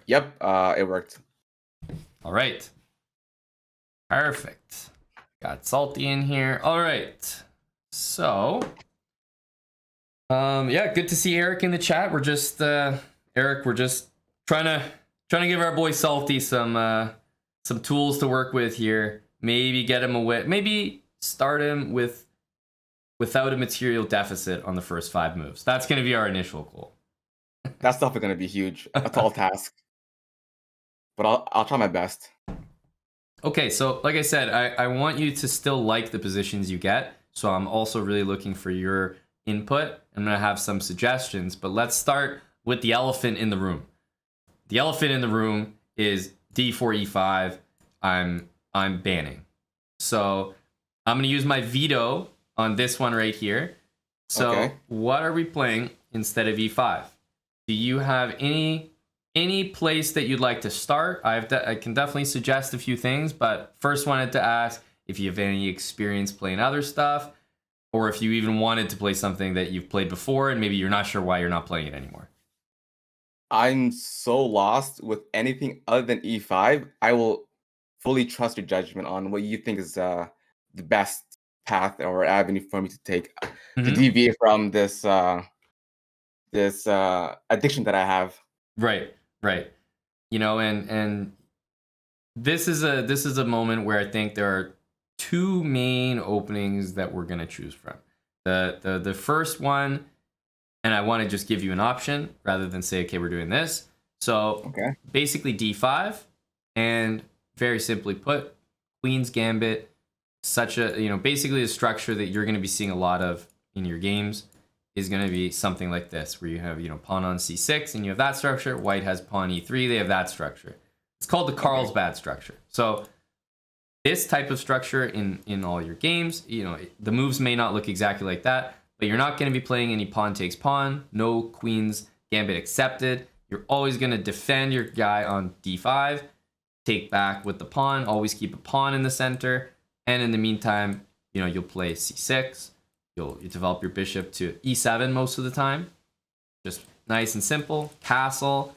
Yep, it worked. All right. Perfect. Got Salty in here. All right. So, yeah, good to see Eric in the chat. We're just Eric, we're just trying to give our boy Salty some tools to work with here. Maybe get him away. Maybe start him without a material deficit on the first 5 moves. That's going to be our initial goal. That's definitely going to be huge. A tall task. But I'll try my best. Okay, so like I said, I want you to still like the positions you get. So I'm also really looking for your input. I'm going to have some suggestions, but let's start with the elephant in the room. The elephant in the room is d4, e5. I'm banning. So I'm going to use my veto on this one right here. So What are we playing instead of e5? Do you have any place that you'd like to start? I can definitely suggest a few things, but first wanted to ask if you have any experience playing other stuff, or if you even wanted to play something that you've played before and maybe you're not sure why you're not playing it anymore. I'm so lost with anything other than e5. I will fully trust your judgment on what you think is the best path or avenue for me to take to deviate from this addiction that I have. Right. You know, and this is a moment where I think there are 2 main openings that we're gonna choose from. The first one, and I want to just give you an option rather than say, okay, we're doing this. So basically d5, and very simply put, Queen's Gambit, basically a structure that you're going to be seeing a lot of in your games is going to be something like this, where you have, pawn on c6 and you have that structure. White has pawn e3, they have that structure. It's called the Carlsbad structure. So this type of structure in all your games, the moves may not look exactly like that, but you're not going to be playing any pawn takes pawn, no Queen's Gambit accepted. You're always going to defend your guy on d5, take back with the pawn, always keep a pawn in the center, and in the meantime, you'll play c6. You develop your bishop to e7 most of the time. Just nice and simple, castle,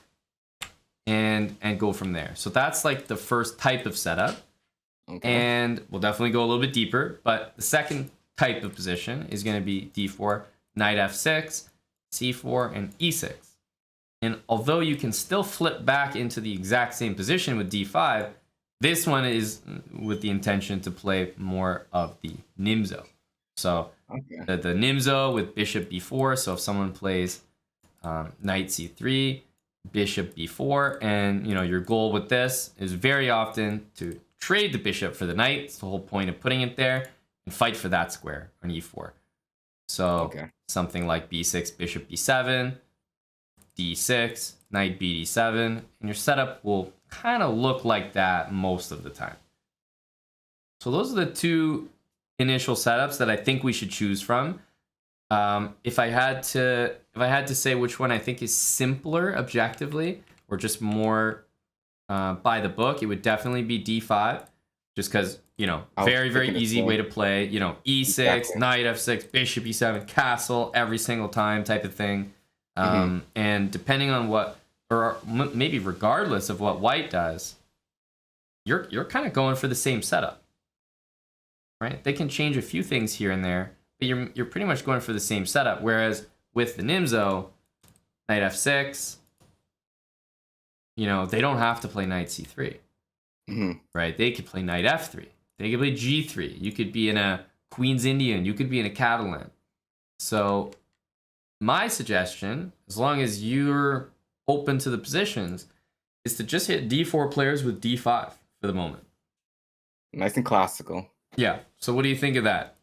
and go from there. So that's like the first type of setup. And we'll definitely go a little bit deeper, but the second type of position is going to be d4, knight f6, c4, and e6. And although you can still flip back into the exact same position with d5, this one is with the intention to play more of the Nimzo. So the Nimzo with bishop b4. So if someone plays knight c3, bishop b4, and your goal with this is very often to trade the bishop for the knight. It's the whole point of putting it there, and fight for that square on e4. So something like b6, bishop b7, d6, knight b d7, and your setup will kind of look like that most of the time. So those are the 2 initial setups that I think we should choose from. If I had to say which one I think is simpler objectively, or just more by the book, it would definitely be d5, just because very easy way to play. E6, knight f6, bishop e7, castle every single time type of thing. And depending on what, or maybe regardless of what white does, you're kind of going for the same setup, right? They can change a few things here and there, but you're pretty much going for the same setup. Whereas with the Nimzo, knight f6, they don't have to play knight c3, right? They could play knight f3. They could play g3. You could be in a Queen's Indian. You could be in a Catalan. So my suggestion, as long as you're open to the positions, is to just hit d4 players with d5 for the moment. Nice and classical. Yeah. So what do you think of that?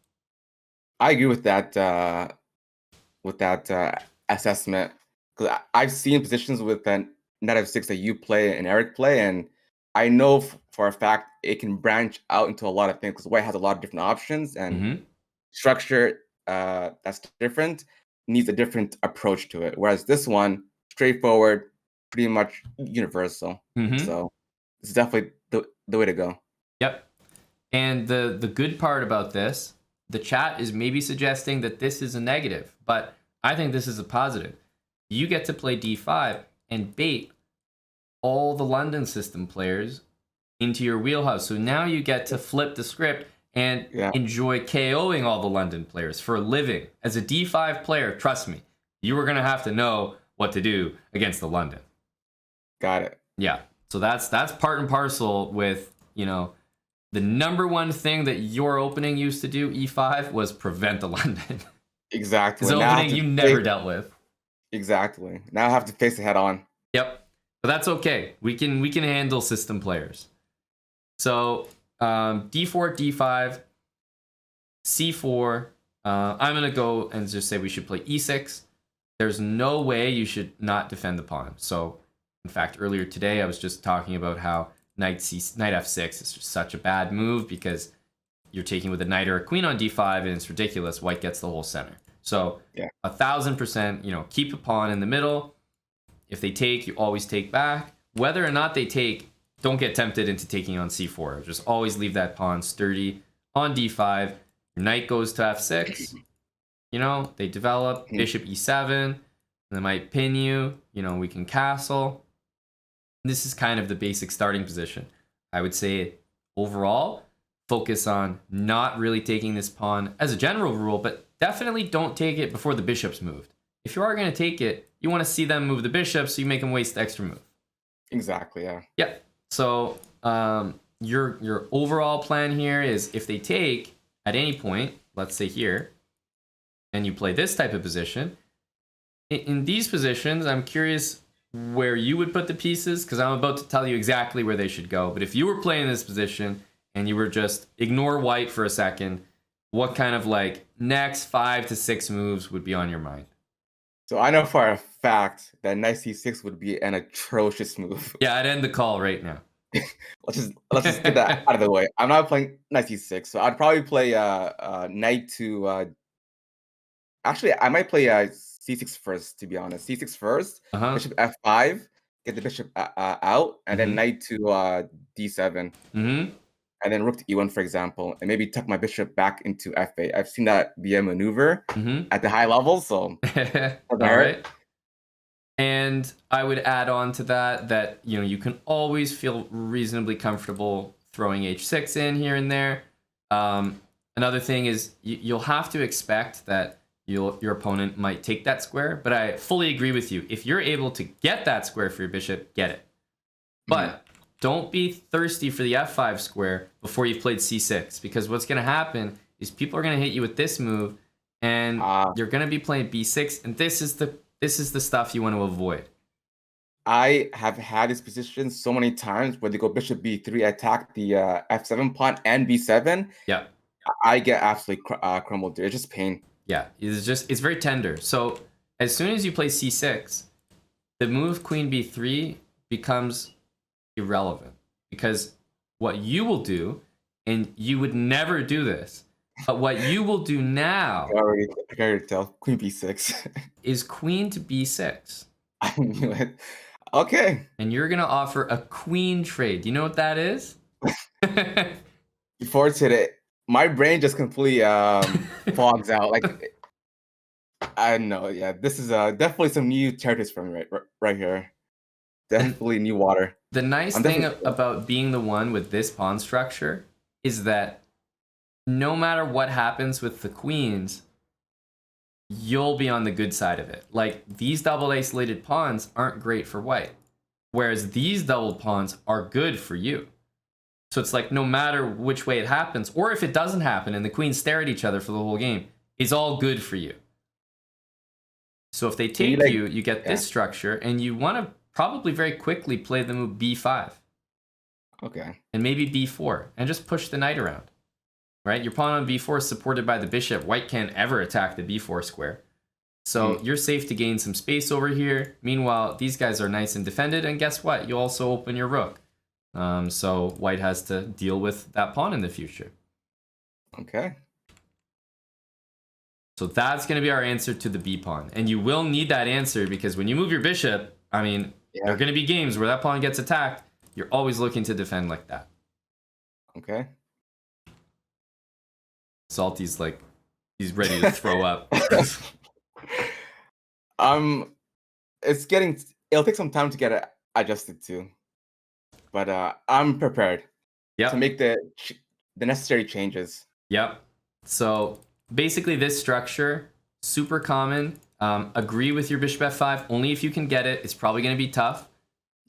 I agree with that assessment, because I've seen positions with knight f6 that you play and Eric play, and I know for a fact it can branch out into a lot of things, because white has a lot of different options, and structure that's different needs a different approach to it. Whereas this one, straightforward, pretty much universal. So it's definitely the way to go. Yep. And the good part about this, the chat is maybe suggesting that this is a negative, but I think this is a positive. You get to play d5 and bait all the London system players into your wheelhouse. So now you get to flip the script and Yeah, enjoy KOing all the London players for a living. As a D5 player, trust me, you are going to have to know what to do against the London. got it. Yeah. So that's part and parcel with, the number one thing that your opening used to do, E5, was prevent the London. Exactly. His Now I have opening to you face, never dealt with. exactly. Now I have to face it head on. Yep. But that's okay. We can handle system players. So D4, D5, C4. I'm gonna go and just say we should play E6. There's no way you should not defend the pawn. So, in fact, earlier today I was just talking about how knight F6 is just such a bad move because you're taking with a knight or a queen on D5 and it's ridiculous. White gets the whole center. So, Yeah. 1000%, keep a pawn in the middle. If they take, you always take back. Whether or not they take, don't get tempted into taking on C4. Just always leave that pawn sturdy on D5. Your knight goes to F6. They develop bishop E7. They might pin you. We can castle. This is kind of the basic starting position. I would say overall, focus on not really taking this pawn as a general rule, but definitely don't take it before the bishop's moved. If you are going to take it, you want to see them move the bishop so you make them waste the extra move. Exactly. Yeah. Yeah. So your overall plan here is if they take at any point, let's say here, and you play this type of position, in these positions, I'm curious where you would put the pieces because I'm about to tell you exactly where they should go. But if you were playing this position and you were just ignore white for a second, what kind of next 5 to 6 moves would be on your mind? So I know for a fact that knight C6 would be an atrocious move. Yeah, I'd end the call right now. let's just get that out of the way. I'm not playing knight C6, so I'd probably play knight to. Actually, I might play C6 first. To be honest, C6 first. Bishop F5, get the bishop out, and then knight to D7. And then rook to E1, for example, and maybe tuck my bishop back into F8. I've seen that be a maneuver at the high level, so all right. And I would add on to that you can always feel reasonably comfortable throwing H6 in here and there. Another thing is you'll have to expect that your opponent might take that square, but I fully agree with you. If you're able to get that square for your bishop, get it. But don't be thirsty for the F5 square before you've played C6, because what's going to happen is people are going to hit you with this move, and you're going to be playing B6, and this is the stuff you want to avoid. I have had this position so many times where they go bishop B3, attack the F7 pawn and B7. Yeah, I get absolutely crumbled, dude. It's just pain. Yeah, it's very tender. So as soon as you play C6, the move Queen B3 becomes irrelevant, because what you will do, and you would never do this, but what you will do now I can already tell. Queen B6 is Queen to B6. I knew it. Okay. And you're gonna offer a queen trade. Do you know what that is? Before today, my brain just completely fogs out. I don't know. Yeah, this is definitely some new territories for me right here. Definitely new water. The nice thing about being the one with this pawn structure is that no matter what happens with the queens, you'll be on the good side of it. These double isolated pawns aren't great for white, whereas these double pawns are good for you. So it's no matter which way it happens, or if it doesn't happen and the queens stare at each other for the whole game, it's all good for you. So if they take you get this structure, and you want to probably very quickly play the move B5. Okay. And maybe B4, and just push the knight around. Right? Your pawn on B4 is supported by the bishop. White can't ever attack the B4 square. So you're safe to gain some space over here. Meanwhile, these guys are nice and defended, and guess what? You also open your rook. So white has to deal with that pawn in the future. Okay. So that's going to be our answer to the B pawn. And you will need that answer, because when you move your bishop, there are going to be games where that pawn gets attacked. You're always looking to defend like that. Okay. Salty's he's ready to throw up. It'll take some time to get I just did too. But I'm prepared to Yep. make the necessary changes. Yep. So basically, this structure, super common. Agree with your bishop f5 only if you can get it. It's probably going to be tough.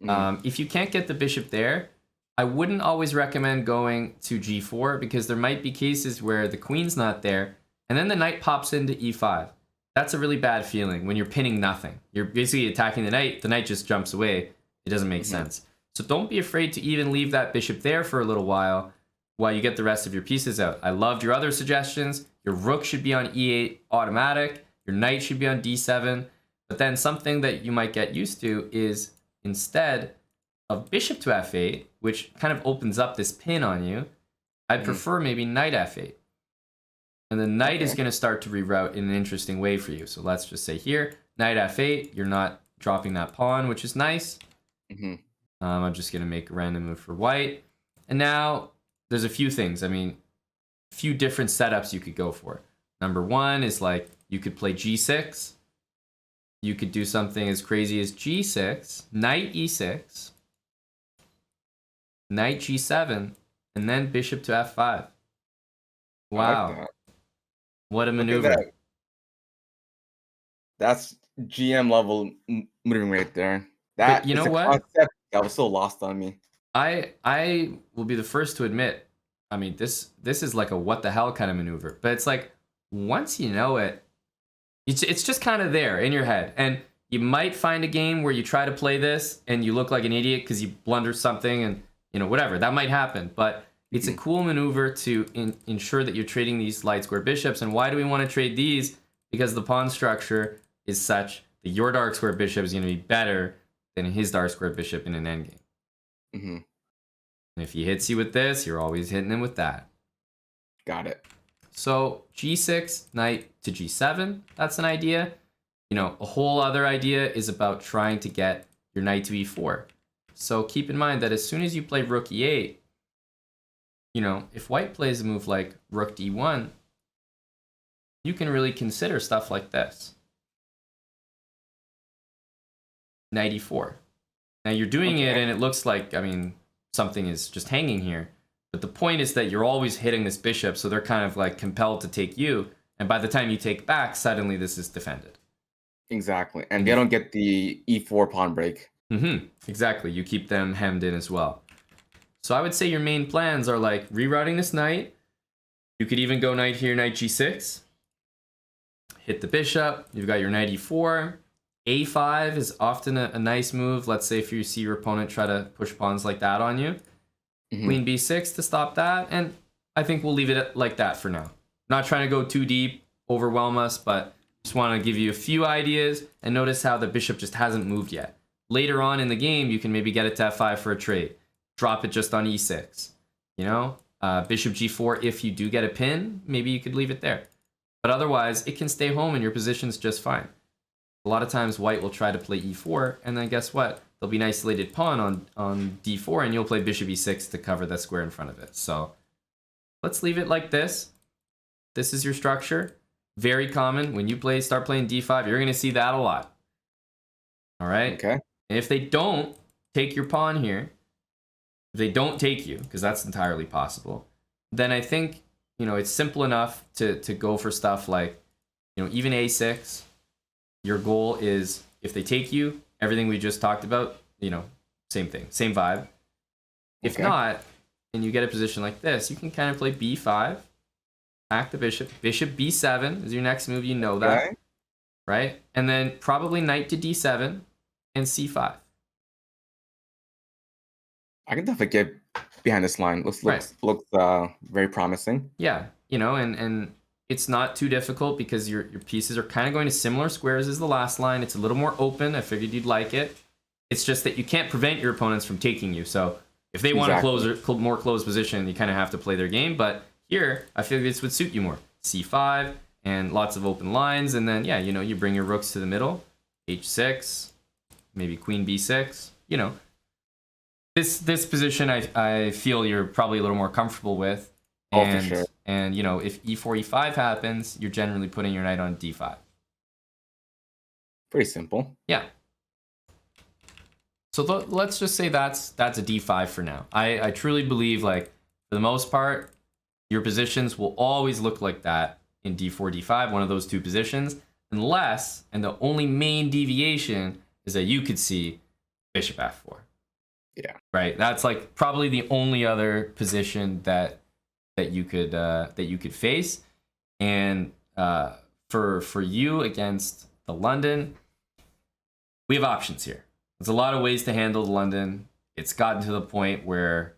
If you can't get the bishop there, I wouldn't always recommend going to g4 because there might be cases where the queen's not there and then the knight pops into e5. That's a really bad feeling when you're pinning nothing. You're basically attacking the knight just jumps away. It doesn't make sense. So don't be afraid to even leave that bishop there for a little while you get the rest of your pieces out. I loved your other suggestions. Your rook should be on e8 automatic. Your knight should be on d7. But then something that you might get used to is instead of bishop to f8, which kind of opens up this pin on you, I'd prefer maybe knight f8. And the knight is going to start to reroute in an interesting way for you. So let's just say here, knight f8, you're not dropping that pawn, which is nice. I'm just going to make a random move for white. And now there's a few things. I mean, a few different setups you could go for. Number one is like you could play g6. You could do something as crazy as g6, knight e6, knight g7, and then bishop to f5. Wow. Like what a maneuver. That's GM level moving right there. But you know what? Concept that was so lost on me. I will be the first to admit, I mean, this is like a what the hell kind of maneuver. But it's like, once you know it, it's just kind of there in your head. And you might find a game where you try to play this and you look like an idiot because you blunder something and, you know, whatever. That might happen. But it's a cool maneuver to ensure that you're trading these light square bishops. And why do we want to trade these? Because the pawn structure is such that your dark square bishop is going to be better than his dark square bishop in an endgame. And if he hits you with this, you're always hitting him with that. Got it. So g6, knight to g7, that's an idea. You know, a whole other idea is about trying to get your knight to e4. So keep in mind that as soon as you play rook e8, you know, if white plays a move like rook d1, you can really consider stuff like this. Knight e4. Now you're doing it and it looks like, I mean, something is just hanging here. But the point is that you're always hitting this bishop, so they're kind of like compelled to take you. And by the time you take back, suddenly this is defended. Exactly. And they don't get the e4 pawn break. Exactly. You keep them hemmed in as well. So I would say your main plans are like rerouting this knight. You could even go knight here, knight g6. Hit the bishop. You've got your knight e4. a5 is often a nice move. Let's say if you see your opponent try to push pawns like that on you. Queen b6 to stop that. And I think we'll leave it like that for now. Not trying to go too deep, overwhelm us, but just want to give you a few ideas and notice how the bishop just hasn't moved yet. Later on in the game, you can maybe get it to f5 for a trade. Drop it just on e6. You know, bishop g4, if you do get a pin, maybe you could leave it there. But otherwise, it can stay home and your position's just fine. A lot of times white will try to play e4, and then guess what? There'll be an isolated pawn on d4, and you'll play bishop e6 to cover that square in front of it. So let's leave it like this. This is your structure. Very common. When you start playing d5, you're going to see that a lot. All right? Okay. And if they don't take your pawn here, if they don't take you, because that's entirely possible, then I think, you know, it's simple enough to go for stuff like, you know, even a6. Your goal is, if they take you, everything we just talked about, you know, same thing, same vibe. If not, and you get a position like this, you can kind of play b5, attack the bishop. Bishop b7 is your next move, you know that, right? And then probably knight to d7 and c5. I can definitely get behind this line. Looks very promising. Yeah, you know, and it's not too difficult because your pieces are kind of going to similar squares as the last line. It's a little more open. I figured you'd like it. It's just that you can't prevent your opponents from taking you. So if they want a more closed position, you kind of have to play their game. But here, I feel this would suit you more. c5 and lots of open lines. And then, yeah, you know, you bring your rooks to the middle. h6, maybe queen b6. You know, this position I feel you're probably a little more comfortable with. For sure. And, you know, if e4, e5 happens, you're generally putting your knight on d5. Pretty simple. Yeah. So let's just say that's a d5 for now. I truly believe, like, for the most part, your positions will always look like that in d4, d5, one of those two positions, unless, and the only main deviation is that you could see bishop f4. Yeah. Right. That's like probably the only other position that you could face. And for you against the London, we have options here. There's a lot of ways to handle the London. It's gotten to the point where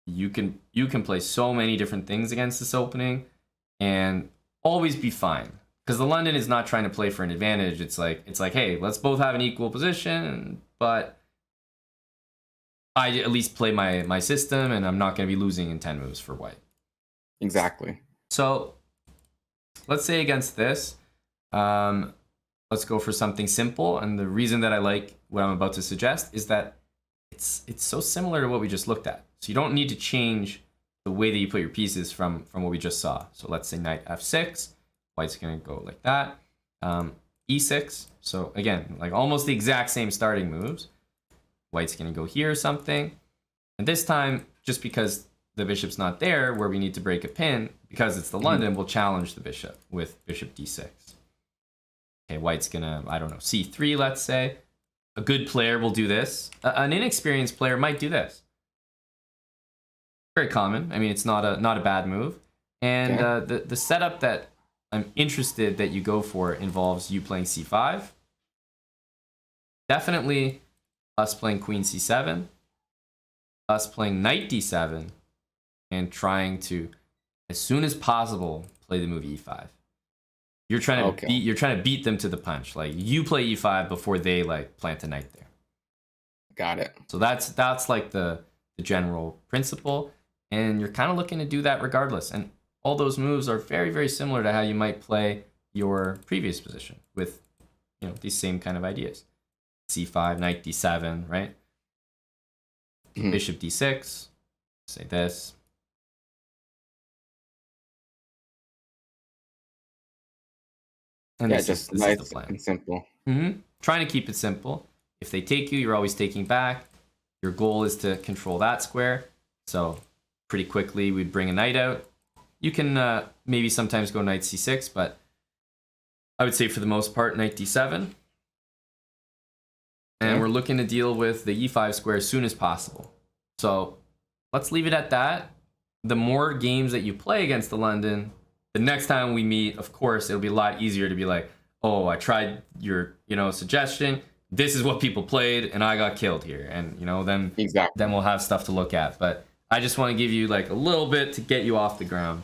you can play so many different things against this opening and always be fine. Because the London is not trying to play for an advantage. It's like, hey, let's both have an equal position, but I at least play my system, and I'm not going to be losing in 10 moves for white. Exactly. So let's say against this, let's go for something simple. And the reason that I like what I'm about to suggest is that it's so similar to what we just looked at. So you don't need to change the way that you put your pieces from what we just saw. So let's say knight f6, white's going to go like that. E6. So again, like almost the exact same starting moves. White's going to go here or something. And this time, just because the bishop's not there where we need to break a pin, because it's the London, we'll challenge the bishop with bishop d6. Okay, white's going to, I don't know, c3, let's say. A good player will do this. An inexperienced player might do this. Very common. I mean, it's not a bad move. And the setup that I'm interested that you go for involves you playing c5. Definitely us playing queen c7, us playing knight d7, and trying to, as soon as possible, play the move e5. You're trying to beat them to the punch. Like, you play e5 before they like plant a knight there. Got it. So that's like the general principle, and you're kind of looking to do that regardless. And all those moves are very, very similar to how you might play your previous position with, these same kind of ideas. c5, knight d7, right? Bishop d6, say this. And this is the plan. And simple. Trying to keep it simple. If they take you, you're always taking back. Your goal is to control that square. So pretty quickly, we'd bring a knight out. You can maybe sometimes go knight c6, but I would say for the most part, knight d7. And we're looking to deal with the e5 square as soon as possible. So let's leave it at that. The more games that you play against the London, the next time we meet, of course, it'll be a lot easier to be like, oh, I tried your, suggestion. This is what people played, and I got killed here. And, then we'll have stuff to look at. But I just want to give you like a little bit to get you off the ground,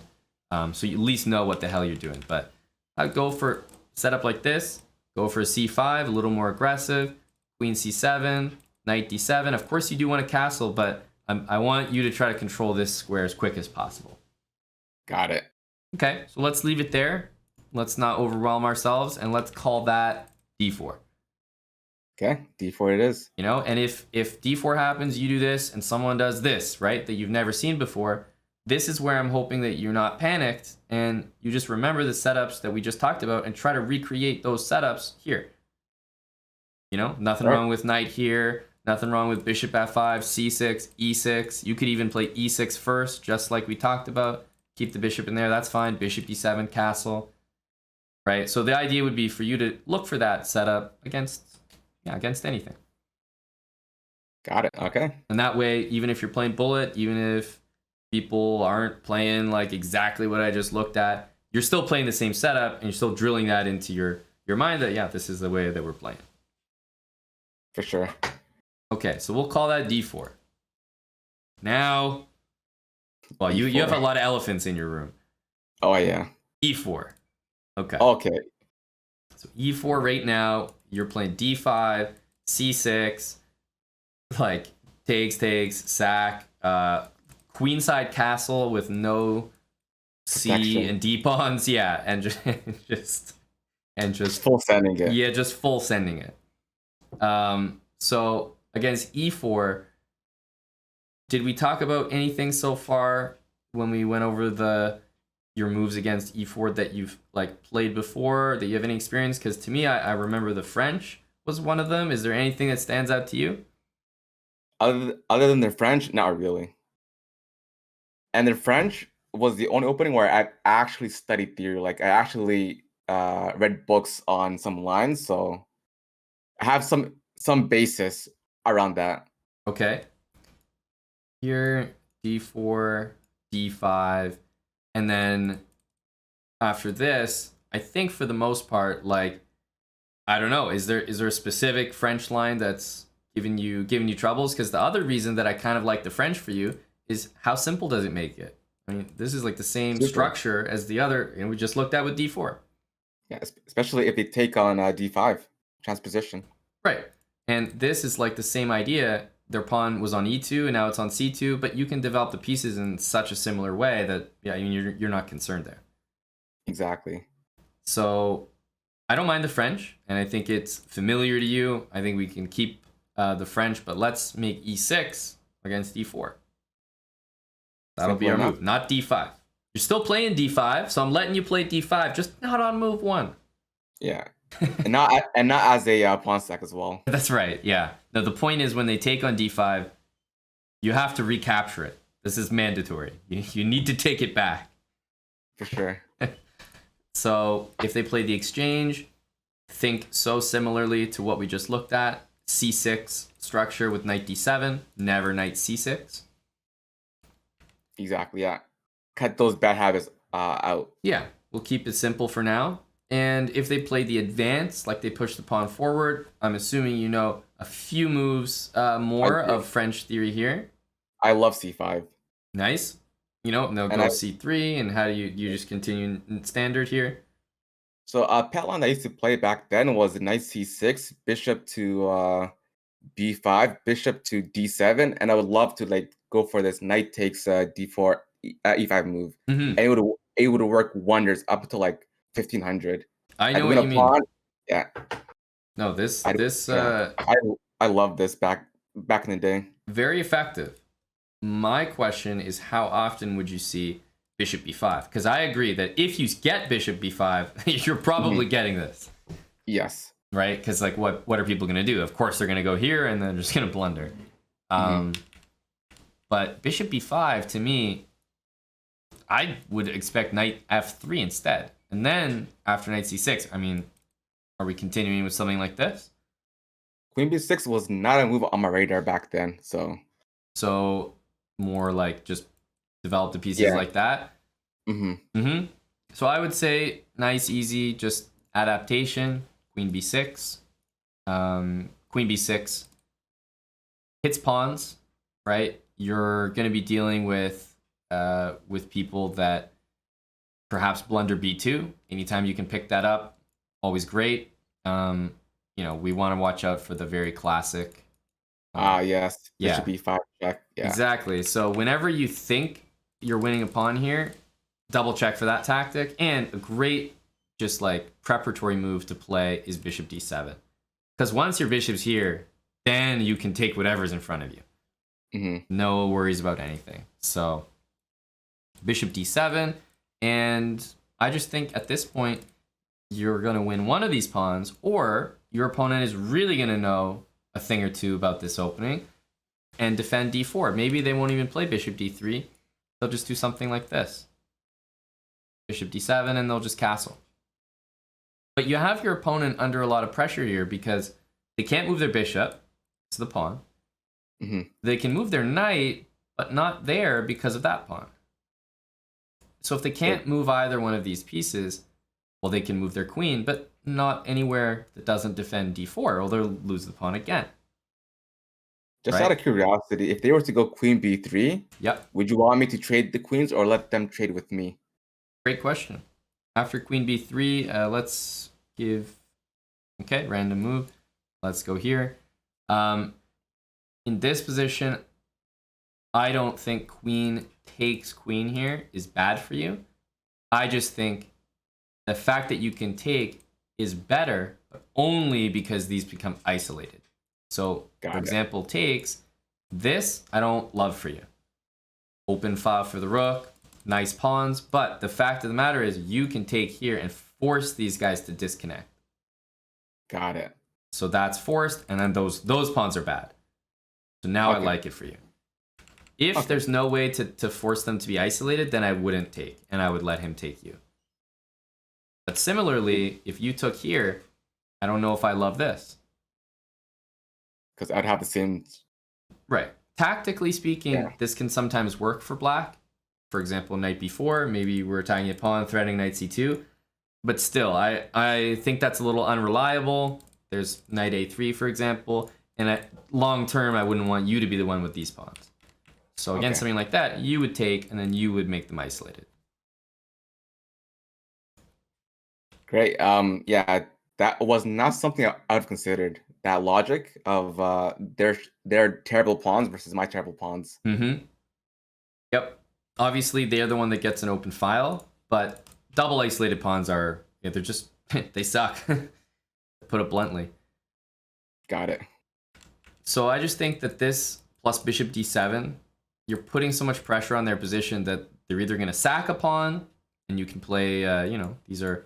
so you at least know what the hell you're doing. But I'd go for setup like this. Go for a c5, a little more aggressive. Queen c7, knight d7. Of course, you do want a castle, but I want you to try to control this square as quick as possible. Got it. Okay, so let's leave it there. Let's not overwhelm ourselves, and let's call that d4. Okay, d4 it is. And if d4 happens, you do this, and someone does this, right, that you've never seen before, this is where I'm hoping that you're not panicked, and you just remember the setups that we just talked about and try to recreate those setups here. Nothing wrong with knight here. Nothing wrong with bishop f5, c6, e6. You could even play e6 first, just like we talked about. Keep the bishop in there. That's fine. Bishop d7, castle. Right? So the idea would be for you to look for that setup against anything. Got it. Okay. And that way, even if you're playing bullet, even if people aren't playing like exactly what I just looked at, you're still playing the same setup, and you're still drilling that into your mind that, this is the way that we're playing. For sure. Okay, so we'll call that d4. Now, well, you have a lot of elephants in your room. Oh, yeah. e4. Okay. Okay. So e4 right now, you're playing d5, c6, like takes, sack, queenside castle with no c and d pawns, and just full sending it. Yeah, just full sending it. So against e4, did we talk about anything so far when we went over your moves against e4 that you've like played before, that you have any experience? Because to me, I remember the French was one of them. Is there anything that stands out to you? Other than the French, not really. And the French was the only opening where I actually studied theory. Like I actually read books on some lines, so I have some basis around that. Okay. Here, d4, d5, and then after this, I think for the most part, like, I don't know, is there a specific French line that's giving you troubles? Because the other reason that I kind of like the French for you is how simple does it make it? I mean, this is like the same Super. structure as the other, and we just looked at with d4. Yeah, especially if they take on d5 transposition. Right. And this is like the same idea. Their pawn was on e2 and now it's on c2, but you can develop the pieces in such a similar way that, yeah, I mean, you're not concerned there. Exactly. So I don't mind the French, and I think it's familiar to you. I think we can keep the French, but let's make e6 against d4. That'll be our move, not d5. You're still playing d5, so I'm letting you play d5, just not on move 1. Yeah. and not as a pawn stack as well. That's right, yeah. Now, the point is when they take on d5, you have to recapture it. This is mandatory. You need to take it back. For sure. So if they play the exchange, think so similarly to what we just looked at. c6 structure with knight d7, never knight c6. Exactly, yeah. Cut those bad habits out. Yeah, we'll keep it simple for now. And if they play the advance, like they push the pawn forward, I'm assuming you know a few moves more of French theory here. I love c5. Nice. You know, and they'll go c3, and how do you just continue in standard here? So pet line I used to play back then was knight c6, bishop to b5, bishop to d7, and I would love to like go for this knight takes d4 e5 move. Mm-hmm. And it would work wonders up to like 1500. I know what you mean. Yeah. No, I love this back in the day. Very effective. My question is, how often would you see bishop b5? Because I agree that if you get bishop b5, you're probably getting this. Yes. Right? Because like, what are people going to do? Of course, they're going to go here, and then they're just going to blunder. But bishop b5, to me, I would expect knight f3 instead. And then after knight c6, I mean, are we continuing with something like this? Queen b6 was not a move on my radar back then, so more like just develop the pieces like that. So I would say nice, easy, just adaptation. Queen b6. Queen b6 hits pawns, right? You're going to be dealing with people that perhaps blunder b2. Anytime you can pick that up, always great. You know, we want to watch out for the very classic. Yes. Bishop b5 check. Yeah. Exactly. So whenever you think you're winning a pawn here, double check for that tactic. And a great just like preparatory move to play is bishop d7. Because once your bishop's here, then you can take whatever's in front of you. No worries about anything. So bishop d7. And I just think at this point, you're going to win one of these pawns, or your opponent is really going to know a thing or two about this opening and defend d4. Maybe they won't even play bishop d3. They'll just do something like this. Bishop d7, and they'll just castle. But you have your opponent under a lot of pressure here because they can't move their bishop. It's the pawn. They can move their knight, but not there because of that pawn. So if they can't move either one of these pieces, well, they can move their queen, but not anywhere that doesn't defend d4, or they'll lose the pawn again. Just out of curiosity, if they were to go queen b3, would you want me to trade the queens or let them trade with me? Great question. After queen b3, let's give... Okay, random move. Let's go here. In this position, I don't think queen takes queen here is bad for you. I just think the fact that you can take is better, but only because these become isolated. So, for example, takes, this I don't love for you. Open file for the rook, nice pawns, but the fact of the matter is you can take here and force these guys to disconnect. Got it. So that's forced, and then those pawns are bad. So now I Okay. like it for you. If Okay. there's no way to force them to be isolated, then I wouldn't take, and I would let him take you. But similarly, if you took here, I don't know if I love this. Because I'd have the same. Right. Tactically speaking, Yeah. this can sometimes work for black. For example, knight b4, maybe we're attacking a pawn, threatening knight c2. But still, I think that's a little unreliable. There's knight a3, for example. And long term, I wouldn't want you to be the one with these pawns. So against Okay. something like that, you would take, and then you would make them isolated. Great. Yeah, that was not something I'd have considered. That logic of their terrible pawns versus my terrible pawns. Mm-hmm. Yep. Obviously, they're the one that gets an open file, but double isolated pawns are, yeah, they're just, they suck. Put it bluntly. Got it. So I just think that this plus bishop d7, you're putting so much pressure on their position that they're either going to sack a pawn, and you can play, these are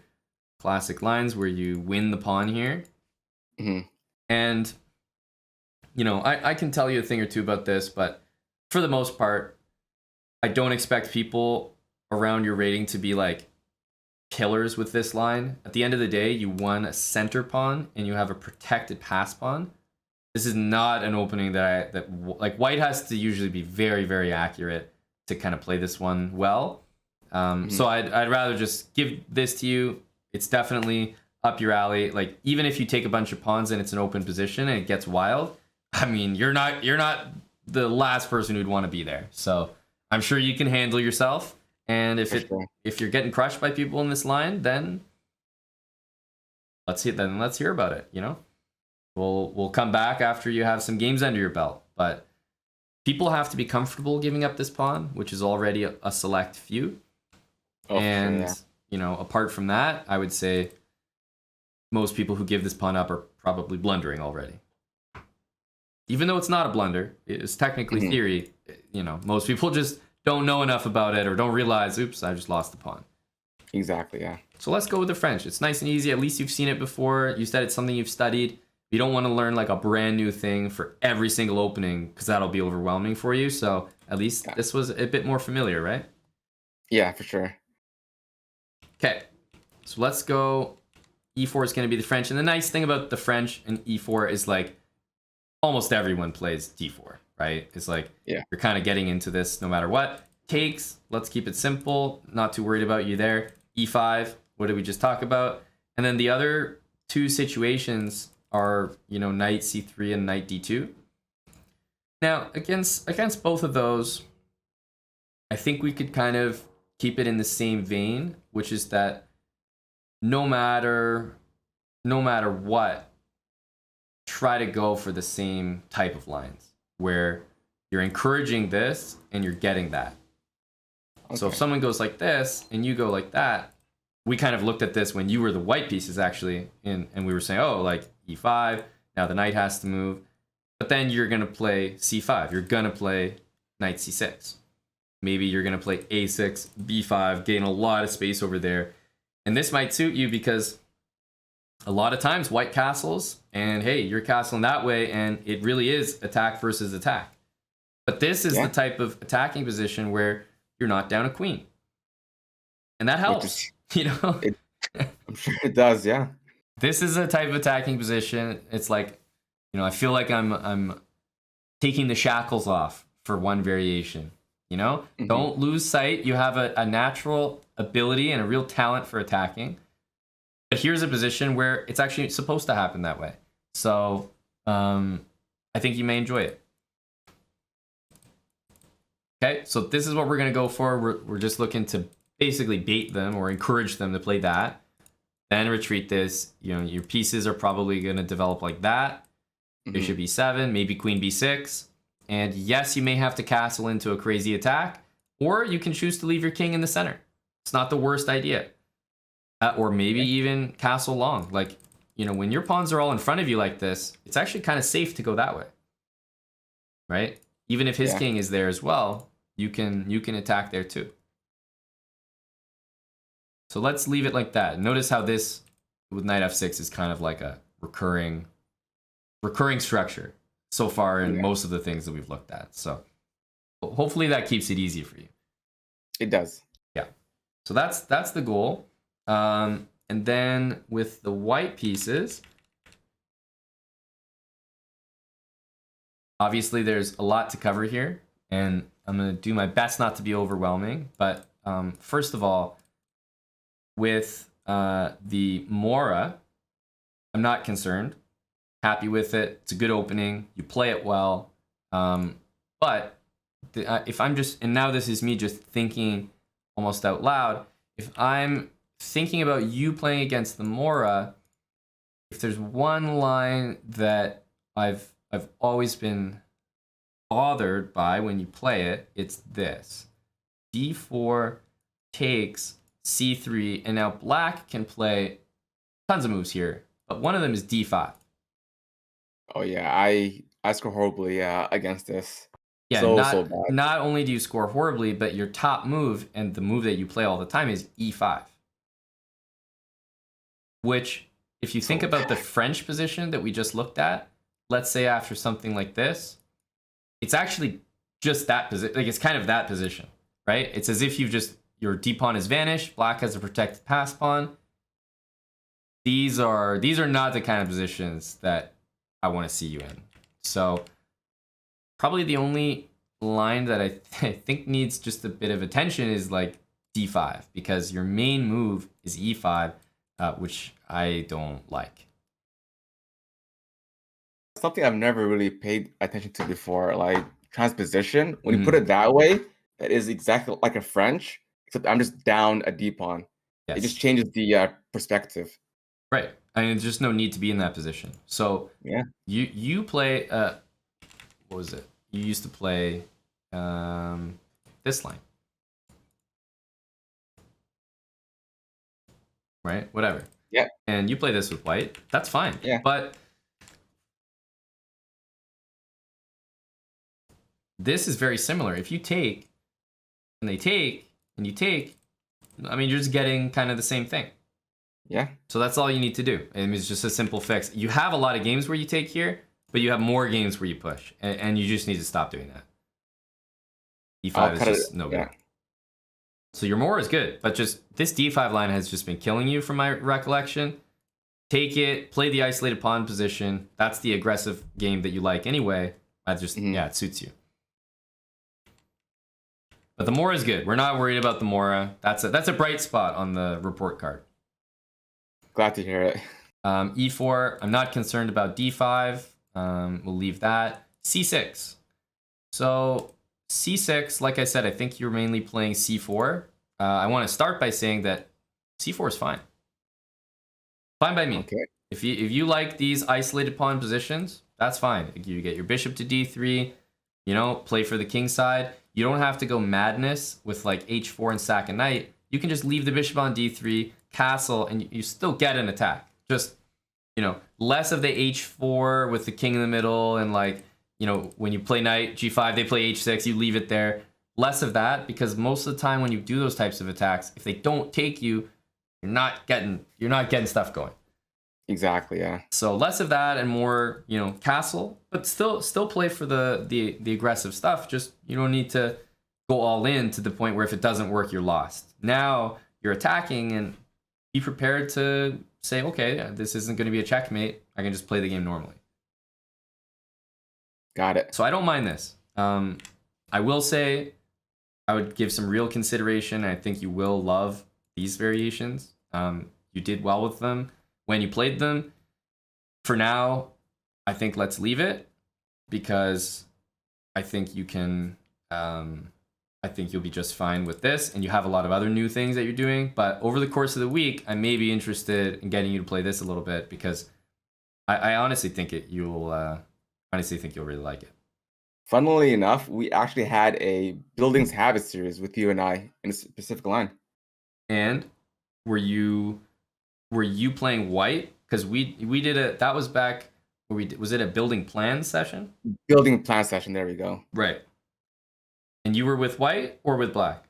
classic lines where you win the pawn here. Mm-hmm. And, I can tell you a thing or two about this, but for the most part, I don't expect people around your rating to be like killers with this line. At the end of the day, you won a center pawn and you have a protected pass pawn. This is not an opening that white has to usually be very, very accurate to kind of play this one well. So I'd rather just give this to you. It's definitely up your alley. Like, even if you take a bunch of pawns and it's an open position and it gets wild, I mean, you're not the last person who'd want to be there. So I'm sure you can handle yourself. And if you're getting crushed by people in this line, then let's hear about it. We'll come back after you have some games under your belt. But people have to be comfortable giving up this pawn, which is already a select few. Oh, And sure, yeah. apart from that, I would say most people who give this pawn up are probably blundering already. Even though it's not a blunder, it's technically theory. Most people just don't know enough about it or don't realize, oops, I just lost the pawn. Exactly, yeah. So let's go with the French. It's nice and easy. At least you've seen it before. You said it's something you've studied. You don't want to learn like a brand new thing for every single opening because that'll be overwhelming for you. So at least this was a bit more familiar, right? Yeah, for sure. Okay, so let's go. E4 is going to be the French. And the nice thing about the French and E4 is like almost everyone plays D4, right? It's like you're kind of getting into this no matter what. Takes, let's keep it simple. Not too worried about you there. E5, what did we just talk about? And then the other two situations are, knight C3 and knight D2. Now, against both of those, I think we could kind of keep it in the same vein, which is that no matter what, try to go for the same type of lines where you're encouraging this and you're getting that. Okay. So if someone goes like this and you go like that, we kind of looked at this when you were the white pieces actually, and we were saying, oh, like E5, now the knight has to move. But then you're going to play C5. You're going to play knight C6. Maybe you're going to play A6, B5, gain a lot of space over there. And this might suit you because a lot of times white castles, and hey, you're castling that way, and it really is attack versus attack. But this is the type of attacking position where you're not down a queen. And that helps, I'm sure it does, yeah. This is a type of attacking position. It's like, I feel like I'm taking the shackles off for one variation. Don't lose sight. You have a natural ability and a real talent for attacking. But here's a position where it's actually supposed to happen that way. So I think you may enjoy it. Okay, so this is what we're going to go for. We're just looking to basically bait them or encourage them to play that. Then retreat this. Your pieces are probably going to develop like that. Bishop e7, maybe queen b6. And yes, you may have to castle into a crazy attack, or you can choose to leave your king in the center. It's not the worst idea. Or maybe even castle long. Like, when your pawns are all in front of you like this, it's actually kind of safe to go that way. Right? Even if his king is there as well, you can attack there too. So let's leave it like that. Notice how this with knight f6 is kind of like a recurring structure. so far in Yeah. most of the things that we've looked at. So hopefully that keeps it easy for you. It does. Yeah. So that's the goal. And then with the white pieces, obviously there's a lot to cover here, and I'm going to do my best not to be overwhelming. But first of all, with the Mora, I'm not concerned. Happy with it. It's a good opening. You play it well. But if I'm just, and now this is me just thinking almost out loud, if I'm thinking about you playing against the Mora, if there's one line that I've always been bothered by when you play it, it's this. D4 takes C3, and now black can play tons of moves here, but one of them is D5. Oh yeah, I score horribly against this. Yeah, So bad. not only do you score horribly, but your top move and the move that you play all the time is E5. Which, if you think about the French position that we just looked at, let's say after something like this, it's actually just that position. Like, it's kind of that position, right? It's as if your D pawn has vanished, black has a protected pass pawn. These are not the kind of positions that I want to see you in. So probably the only line that I think needs just a bit of attention is like D5, because your main move is E5, which I don't like. Something I've never really paid attention to before, like transposition. When you put it that way, that is exactly like a French, except I'm just down a D pawn. Yes. It just changes the perspective. Right. I mean, there's just no need to be in that position. So yeah, you play what was it? You used to play this line. Right? Whatever. Yeah. And you play this with white. That's fine. Yeah. But this is very similar. If you take and they take and you take, I mean, you're just getting kind of the same thing. Yeah. So that's all you need to do. I mean, it's just a simple fix. You have a lot of games where you take here, but you have more games where you push, and you just need to stop doing that. E5 is just no good. So your Mora is good, but just this D5 line has just been killing you from my recollection. Take it, play the isolated pawn position. That's the aggressive game that you like anyway. I just, yeah, it suits you. But the Mora is good. We're not worried about the Mora. That's a bright spot on the report card. Glad to hear it. E4, I'm not concerned about D5. We'll leave that. C6. So C6, like I said, I think you're mainly playing C4. I want to start by saying that C4 is fine. Fine by me. Okay. If you like these isolated pawn positions, that's fine. You get your bishop to D3, you know, play for the king side. You don't have to go madness with like H4 and sack a knight. You can just leave the bishop on D3, castle, and you still get an attack. Just, you know, less of the H4 with the king in the middle, and like, you know, when you play knight G5, they play H6, you leave it there. Less of that, because most of the time when you do those types of attacks, if they don't take you, you're not getting stuff going. Exactly, yeah. So less of that and more, you know, castle, but still play for the aggressive stuff. Just, you don't need to go all in to the point where if it doesn't work, you're lost. Now you're attacking, and be prepared to say, okay, this isn't going to be a checkmate. I can just play the game normally. Got it. So I don't mind this. I will say I would give some real consideration. I think you will love these variations. You did well with them when you played them. For now, I think let's leave it, because I think you can. I think you'll be just fine with this, and you have a lot of other new things that you're doing. But over the course of the week, I may be interested in getting you to play this a little bit, because I honestly think you'll really like it. Funnily enough, we actually had a Buildings Habit series with you and I in a specific line. And were you playing white? Because we did it. That was back where was it a building plan session? Building plan session. There we go. Right. And you were with white or with black?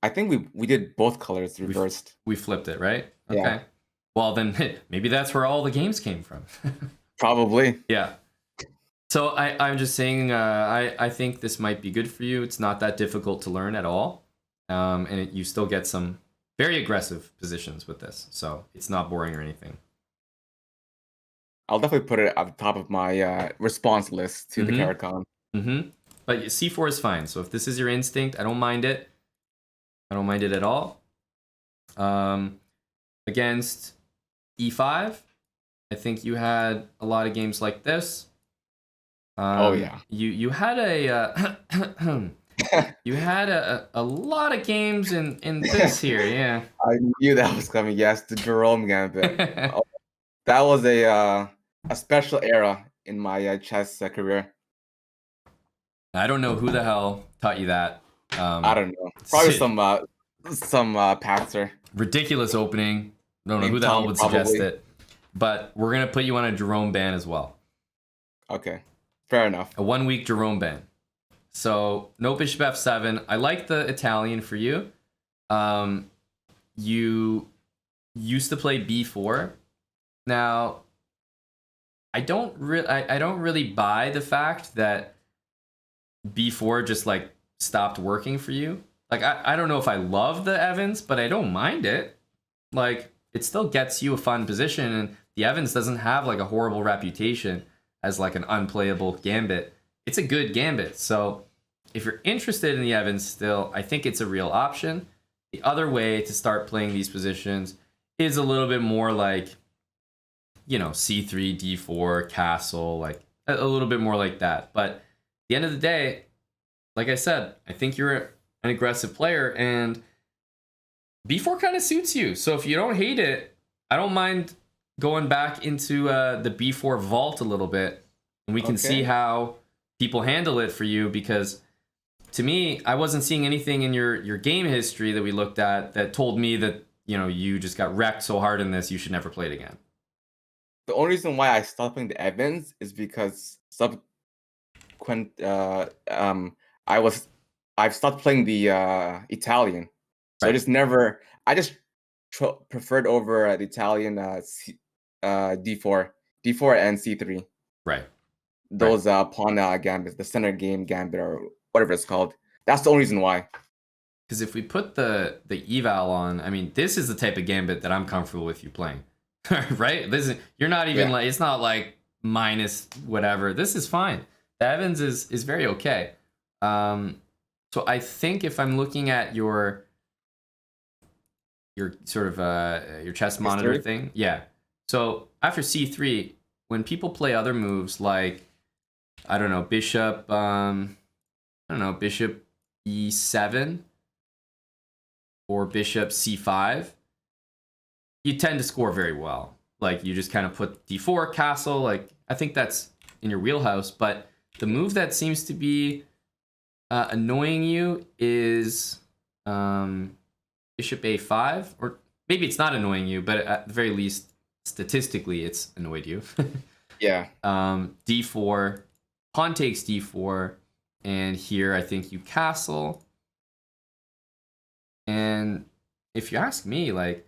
I think we did both colors reversed. We flipped it, right? Okay. Yeah. Well, then maybe that's where all the games came from. Probably. Yeah. So I'm just saying, I think this might be good for you. It's not that difficult to learn at all, and you still get some very aggressive positions with this. So it's not boring or anything. I'll definitely put it at the top of my response list to the Mm-hmm. Caricon. Mm-hmm. But C4 is fine. So if this is your instinct, I don't mind it. I don't mind it at all. Against E5, I think you had a lot of games like this. Oh yeah. You had a you had a lot of games in this here, yeah. I knew that was coming. Yes, the Jerome Gambit. Oh, that was a special era in my chess career. I don't know who the hell taught you that. I don't know. Probably some patzer ridiculous opening. Don't know who named the hell Tom, would suggest probably. it. But we're gonna put you on a Jerome ban as well. Okay, fair enough. A 1 week Jerome ban. So no bishop f7. I like the Italian for you. You used to play b4. Now, I don't really buy the fact that b4 just like stopped working for you. Like I don't know if I love the Evans, but I don't mind it. Like it still gets you a fun position, and the Evans doesn't have like a horrible reputation as like an unplayable gambit. It's a good gambit. So if you're interested in the Evans still, I think it's a real option. The other way to start playing these positions is a little bit more like, you know, c3, d4, castle, like a little bit more like that. But at the end of the day, like I said, I think you're an aggressive player, and b4 kind of suits you. So if you don't hate it, I don't mind going back into the b4 vault a little bit, and we can see how people handle it for you, because to me, I wasn't seeing anything in your game history that we looked at that told me that, you know, you just got wrecked so hard in this, you should never play it again. The only reason why I stopped playing the Evans is because subsequent I've stopped playing the Italian. So Right. I just preferred over the Italian d4 and c3. Right. Those pawn gambits, the center game gambit or whatever it's called. That's the only reason why. Because if we put the eval on, I mean, this is the type of gambit that I'm comfortable with you playing. Right? This is, you're not even like, it's not like minus whatever. This is fine. The Evans is very okay. So I think if I'm looking at your sort of your chess monitor thing, yeah. So after c3, when people play other moves like, I don't know, bishop bishop e7 or bishop c5, you tend to score very well. Like you just kind of put d4 castle. Like I think that's in your wheelhouse. But the move that seems to be annoying you is bishop a5, or maybe it's not annoying you, but at the very least, statistically, it's annoyed you. Yeah. D4, pawn takes d4, and here I think you castle. And if you ask me, like,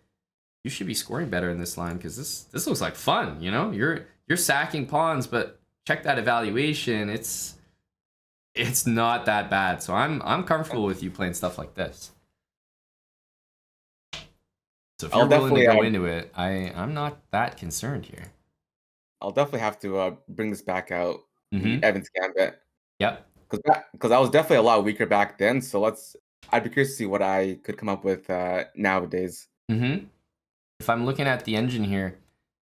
you should be scoring better in this line, because this looks like fun. You know, you're sacking pawns, but check that evaluation. It's not that bad. So I'm comfortable with you playing stuff like this. So if you're willing to go into it, I'm not that concerned here. I'll definitely have to bring this back out, the Evans Gambit. Yep. Because I was definitely a lot weaker back then. So I'd be curious to see what I could come up with nowadays. If I'm looking at the engine here,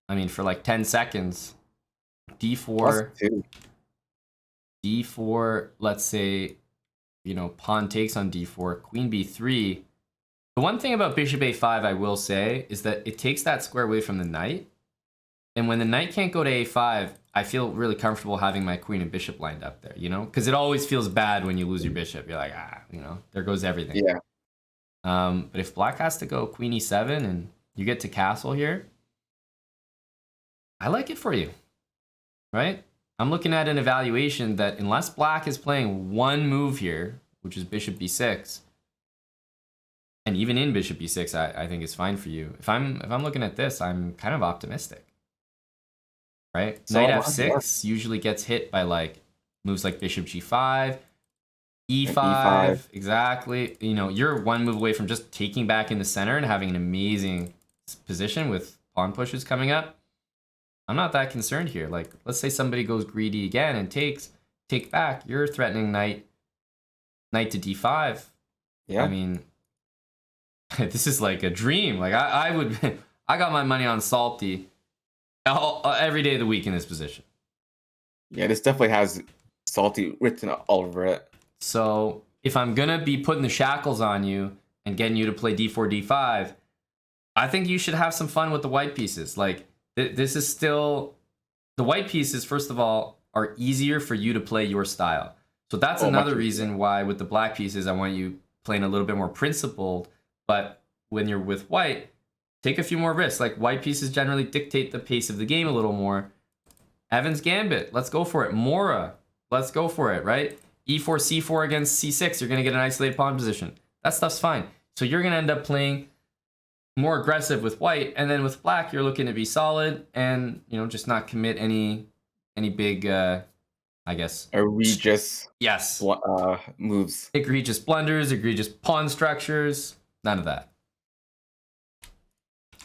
I mean, for like 10 seconds, d4, d4, let's say, you know, pawn takes on d4, queen b3. The one thing about bishop a5 I will say is that it takes that square away from the knight. And when the knight can't go to a5, I feel really comfortable having my queen and bishop lined up there, you know? Because it always feels bad when you lose your bishop. You're like, you know, there goes everything. Yeah. But if black has to go queen e7 and you get to castle here, I like it for you, right? I'm looking at an evaluation that unless black is playing one move here, which is bishop b6, and even in bishop b6, I think it's fine for you. If I'm looking at this, I'm kind of optimistic. right? So Knight yeah. f6 usually gets hit by like moves like bishop g5, And E5. e5, exactly. You know, you're one move away from just taking back in the center and having an amazing position with pawn pushes coming up. I'm not that concerned here. Like, let's say somebody goes greedy again and take back. You're threatening knight to d5. Yeah. I mean, this is like a dream. Like I would, I got my money on Salty every day of the week in this position. Yeah, this definitely has Salty written all over it. So if I'm gonna be putting the shackles on you and getting you to play d4, d5, I think you should have some fun with the white pieces. Like this is still, the white pieces, first of all, are easier for you to play your style. So that's another reason why with the black pieces, I want you playing a little bit more principled. But when you're with white, take a few more risks. Like white pieces generally dictate the pace of the game a little more. Evan's Gambit, let's go for it. Mora, let's go for it, right? E4, C4 against C6, you're going to get an isolated pawn position. That stuff's fine. So you're going to end up playing more aggressive with white, and then with black, you're looking to be solid and, you know, just not commit any big, I guess, egregious yes, moves. Egregious blunders, egregious pawn structures, none of that.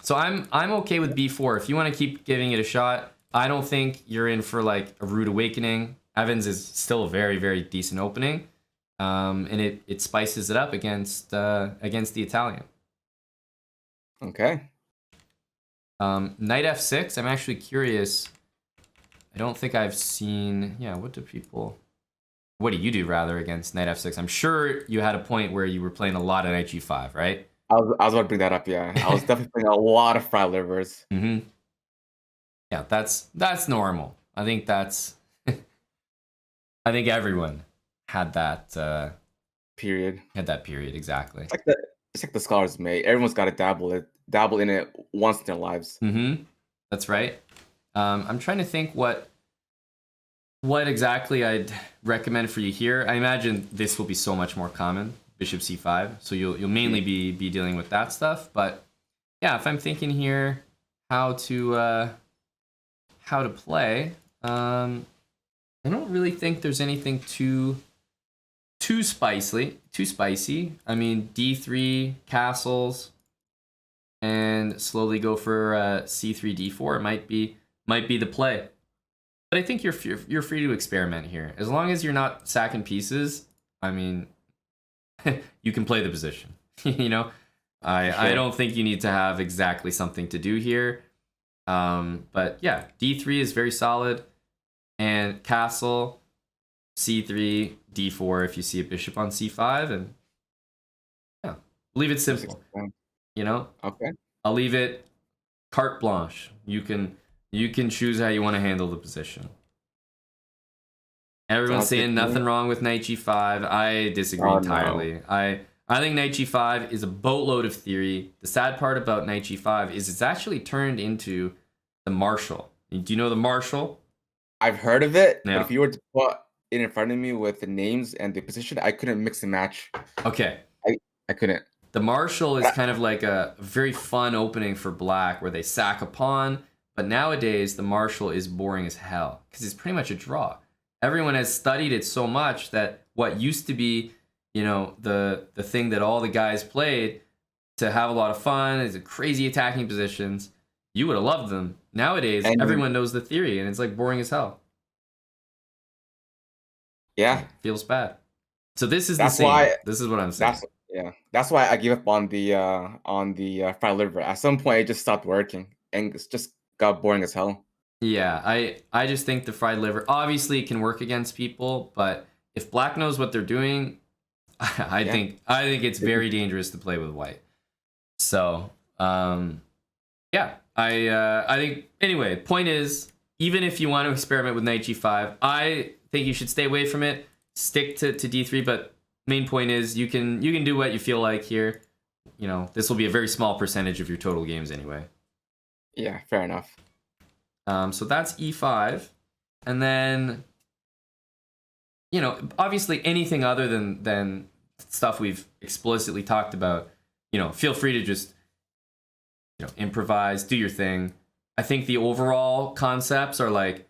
So I'm okay with b4. If you want to keep giving it a shot, I don't think you're in for like a rude awakening. Evans is still a very, very decent opening, and it spices it up against the Italian. Okay. Knight f6. I'm actually curious. I don't think I've seen. Yeah, what do you do rather against knight f6? I'm sure you had a point where you were playing a lot of knight g5, right? I was about to bring that up. Yeah, I was definitely playing a lot of fried livers. Mm-hmm. Yeah, that's normal. I think that's. I think everyone had that period. Had that period, exactly. It's like the scholars mate. Everyone's got to dabble in it once in their lives. Mm-hmm. That's right. I'm trying to think what exactly I'd recommend for you here. I imagine this will be so much more common, bishop c5. So you'll mainly be dealing with that stuff. But yeah, if I'm thinking here how to play, I don't really think there's anything too spicy. I mean, d3 castles, and slowly go for c3 d4. It might be the play. But I think you're free to experiment here, as long as you're not sacking pieces. I mean, you can play the position. You know, I don't think you need to have exactly something to do here. But yeah, d3 is very solid. And castle, c3, d4 if you see a bishop on c5, and yeah, leave it simple. You know? Okay. I'll leave it carte blanche. You can choose how you want to handle the position. Everyone's saying nothing wrong with knight g5. I disagree entirely. No. I think knight g5 is a boatload of theory. The sad part about knight g5 is it's actually turned into the marshal. Do you know the marshal? I've heard of it, but if you were to put it in front of me with the names and the position, I couldn't mix and match. Okay. I couldn't. The marshal is kind of like a very fun opening for black where they sack a pawn, but nowadays the marshal is boring as hell because it's pretty much a draw. Everyone has studied it so much that what used to be, you know, the thing that all the guys played to have a lot of fun, is crazy attacking positions, you would have loved them. Nowadays, everyone knows the theory, and it's like boring as hell. Yeah. It feels bad. So this is the same. This is what I'm saying. That's why I gave up on the fried liver. At some point, it just stopped working, and it just got boring as hell. Yeah, I just think the fried liver, obviously it can work against people, but if black knows what they're doing, I think it's very dangerous to play with white. So, yeah, I think, anyway, point is, even if you want to experiment with knight g5, I think you should stay away from it, stick to d3, but main point is you can do what you feel like here. You know, this will be a very small percentage of your total games anyway. Yeah, fair enough. So that's e5, and then, you know, obviously anything other than stuff we've explicitly talked about, you know, feel free to just, you know, improvise, do your thing. I think the overall concepts are like,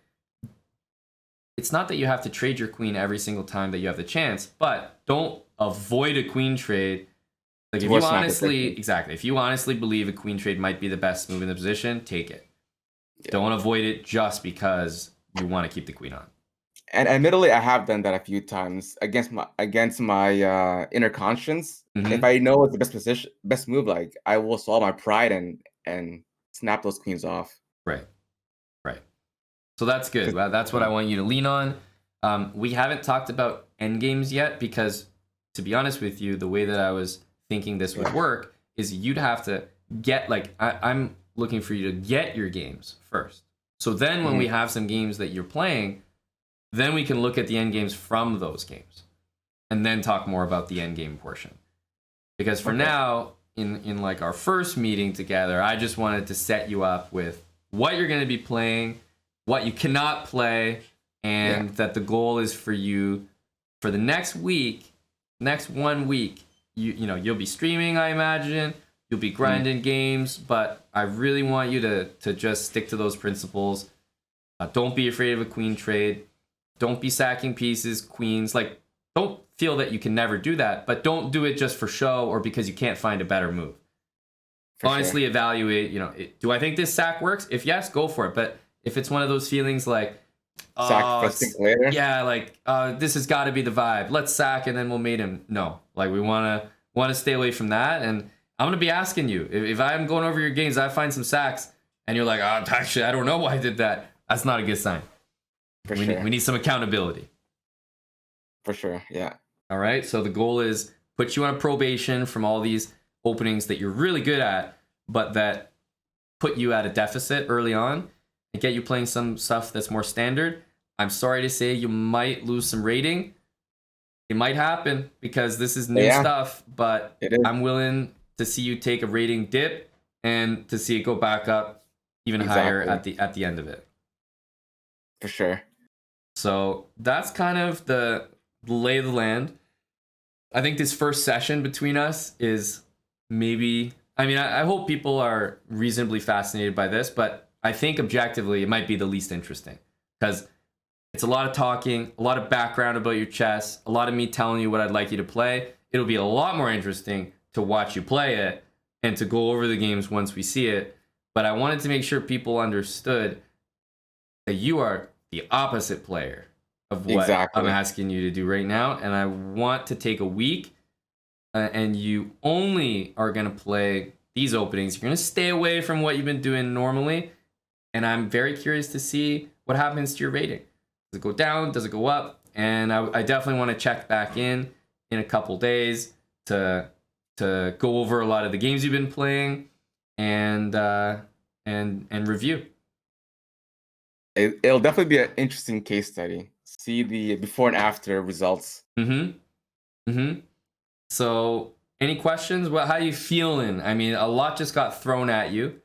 it's not that you have to trade your queen every single time that you have the chance, but don't avoid a queen trade. Like if you honestly, exactly, if you honestly believe a queen trade might be the best move in the position, take it. Yeah. Don't avoid it just because you want to keep the queen on. And admittedly, I have done that a few times against my inner conscience. Mm-hmm. If I know it's the best move, like I will swallow my pride and snap those queens off. Right. So that's good. That's what I want you to lean on. We haven't talked about endgames yet because, to be honest with you, the way that I was thinking this would work is you'd have to get, like, I'm looking for you to get your games first. So then when we have some games that you're playing, then we can look at the endgames from those games and then talk more about the endgame portion. Because for now, in like our first meeting together, I just wanted to set you up with what you're going to be playing, what you cannot play, and that the goal is for you for the next 1 week, you'll be streaming, I imagine, you'll be grinding games, but I really want you to just stick to those principles. Don't be afraid of a queen trade. Don't be sacking pieces, queens. Like, don't feel that you can never do that, but don't do it just for show or because you can't find a better move. Honestly, evaluate, do I think this sack works? If yes, go for it. But if it's one of those feelings like, sack first thing later. Yeah, like this has got to be the vibe. Let's sack and then we'll mate him. No, like we want to stay away from that. And I'm gonna be asking you if I'm going over your games, I find some sacks, and you're like, actually, I don't know why I did that. That's not a good sign. We need some accountability. For sure, yeah. All right. So the goal is put you on probation from all these openings that you're really good at, but that put you at a deficit early on, and get you playing some stuff that's more standard. I'm sorry to say you might lose some rating. It might happen because this is new stuff, but I'm willing to see you take a rating dip and to see it go back up even higher at the end of it. For sure. So that's kind of the lay of the land. I think this first session between us is maybe, I hope people are reasonably fascinated by this, but I think objectively it might be the least interesting because it's a lot of talking, a lot of background about your chess, a lot of me telling you what I'd like you to play. It'll be a lot more interesting to watch you play it and to go over the games once we see it. But I wanted to make sure people understood that you are the opposite player of what I'm asking you to do right now. And I want to take a week and you only are going to play these openings. You're going to stay away from what you've been doing normally. And I'm very curious to see what happens to your rating. Does it go down? Does it go up? And I definitely want to check back in a couple days to go over a lot of the games you've been playing and review. It'll definitely be an interesting case study. See the before and after results. So, any questions? How are you feeling? A lot just got thrown at you.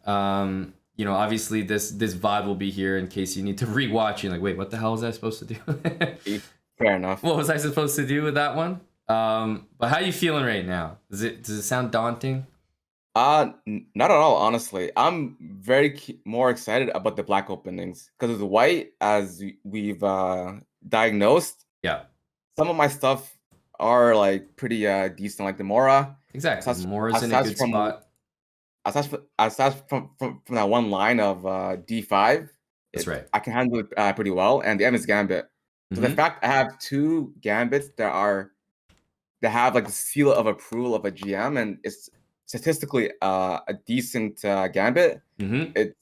Obviously this VOD will be here in case you need to rewatch. You're like, wait, what the hell was I supposed to do? Fair enough. What was I supposed to do with that one? But how are you feeling right now? Does it sound daunting? Not at all, honestly. I'm very more excited about the black openings because with white, as we've diagnosed, some of my stuff are like pretty decent, like the Mora. Exactly, Mora's in a good spot. Aside from that one line of D5, that's right. I can handle it pretty well, and the Evans Gambit. So the fact I have two gambits that have like the seal of approval of a GM, and it's statistically a decent gambit, it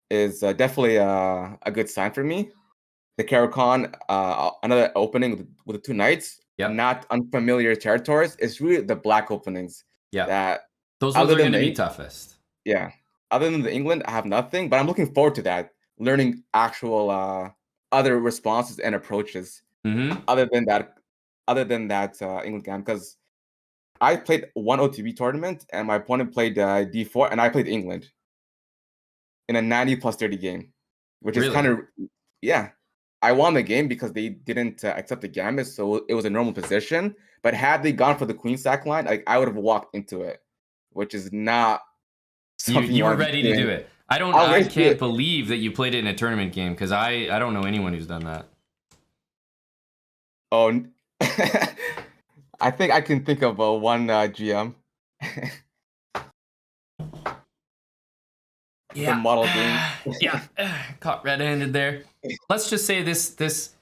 is definitely a good sign for me. The Caracan, another opening with the two knights, not unfamiliar territories. It's really the black openings. That those ones are going to be toughest. Yeah. Other than the England, I have nothing, but I'm looking forward to that. Learning actual other responses and approaches. Other than that England game, because I played one OTB tournament and my opponent played D4 and I played England in a 90+30 game, which is kind of I won the game because they didn't accept the gambit, so it was a normal position. But had they gone for the queen sack line, I would have walked into it, which is not something you were ready to do it. I can't believe that you played it in a tournament game, because I don't know anyone who's done that. Oh, I think I can think of one GM. The model game. Yeah, caught red-handed there. Let's just say this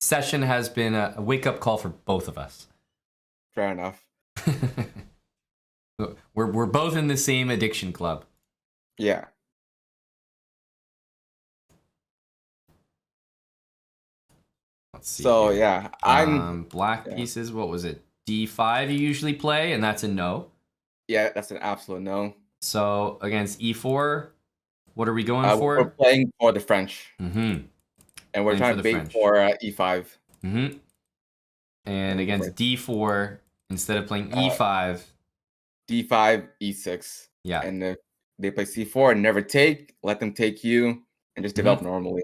session has been a wake-up call for both of us. Fair enough. We're both in the same addiction club. Yeah. Let's see. So here. yeah, I'm black pieces. What was it? D5 you usually play, and that's a no. Yeah, that's an absolute no. So against E4, what are we going for? We're playing for the French. Mm-hmm. And we're trying to bait for E5. Mm-hmm. And against D4, instead of playing E5, D5, E6. Yeah. And if they play C4 and never take, let them take you and just develop normally.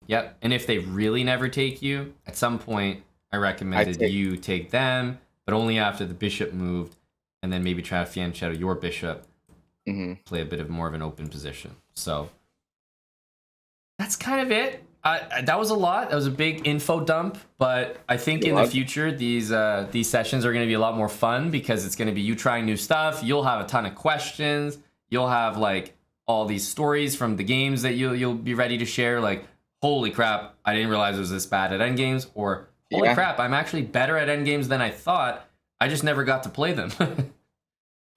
Yep. And if they really never take you, at some point, I recommended you take them, but only after the bishop moved, and then maybe try to fianchetto your bishop, play a bit of more of an open position. So that's kind of it. That was a lot. That was a big info dump, but I think in the future these sessions are going to be a lot more fun, because it's going to be you trying new stuff. You'll have a ton of questions. You'll have like all these stories from the games that you'll be ready to share. Like, holy crap, I didn't realize it was this bad at endgames, or holy crap, I'm actually better at endgames than I thought. I just never got to play them.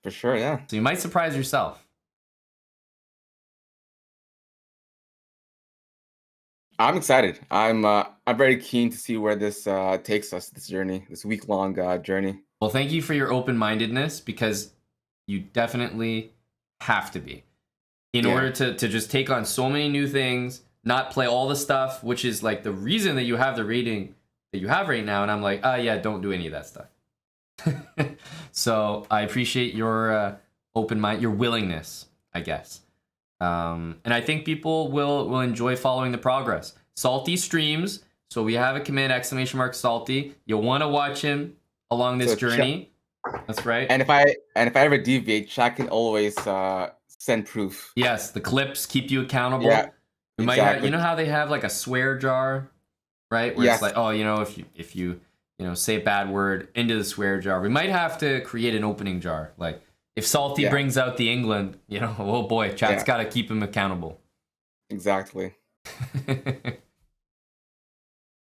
For sure, yeah. So you might surprise yourself. I'm excited. I'm very keen to see where this takes us, this journey, this week-long journey. Well, thank you for your open-mindedness, because you definitely have to be. In order to just take on so many new things, not play all the stuff, which is like the reason that you have the rating that you have right now. And I'm like, yeah, don't do any of that stuff. So I appreciate your open mind, your willingness, I guess. And I think people will enjoy following the progress. Salty streams. So we have a command ! Salty. You'll want to watch him along this journey. That's right. And if I ever deviate, chat can always send proof. Yes, the clips keep you accountable. Yeah, we might have, you know how they have like a swear jar, right? Where it's like, oh, if you say a bad word into the swear jar, we might have to create an opening jar. Like if Salty brings out the England, oh boy, chat's got to keep him accountable. Exactly.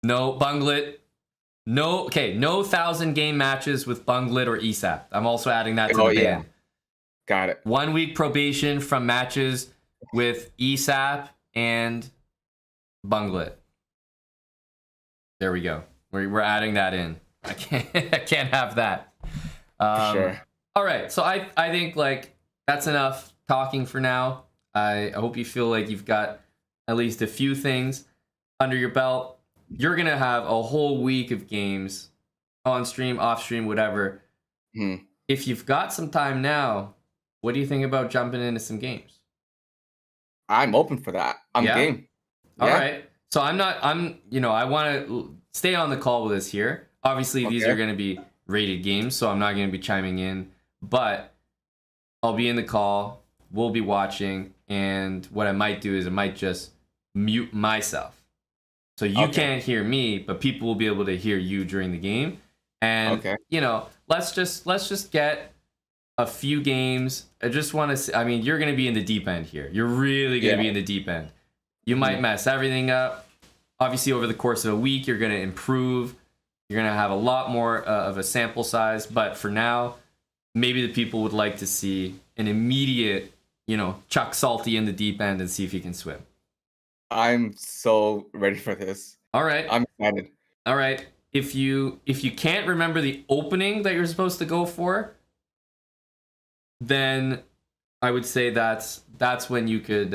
No Bunglet. No 1,000 game matches with Bunglet or ESAP. I'm also adding that to the ban. Got it. 1 week probation from matches with ESAP and Bunglet. There we go. We're adding that in. I can't have that. For sure. All right. So I think like that's enough talking for now. I hope you feel like you've got at least a few things under your belt. You're going to have a whole week of games on stream, off stream, whatever. If you've got some time now, what do you think about jumping into some games? I'm open for that. I'm game. All right. So I want to stay on the call with us here. Obviously, these are going to be rated games, so I'm not going to be chiming in. But I'll be in the call. We'll be watching. And what I might do is I might just mute myself. So you can't hear me, but people will be able to hear you during the game. And, let's just get a few games. I just want to see, you're going to be in the deep end here. You're really going to be in the deep end. You might mess everything up. Obviously, over the course of a week, you're going to improve. You're going to have a lot more of a sample size. But for now, maybe the people would like to see an immediate, chuck Salty in the deep end and see if he can swim. I'm so ready for this. All right. I'm excited. All right. If you can't remember the opening that you're supposed to go for, then I would say that's when you could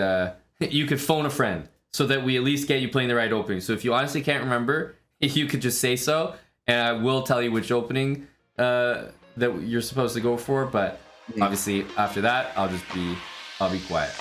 phone a friend so that we at least get you playing the right opening. So if you honestly can't remember, you could just say so, and I will tell you which opening that you're supposed to go for. But obviously after that, I'll be quiet.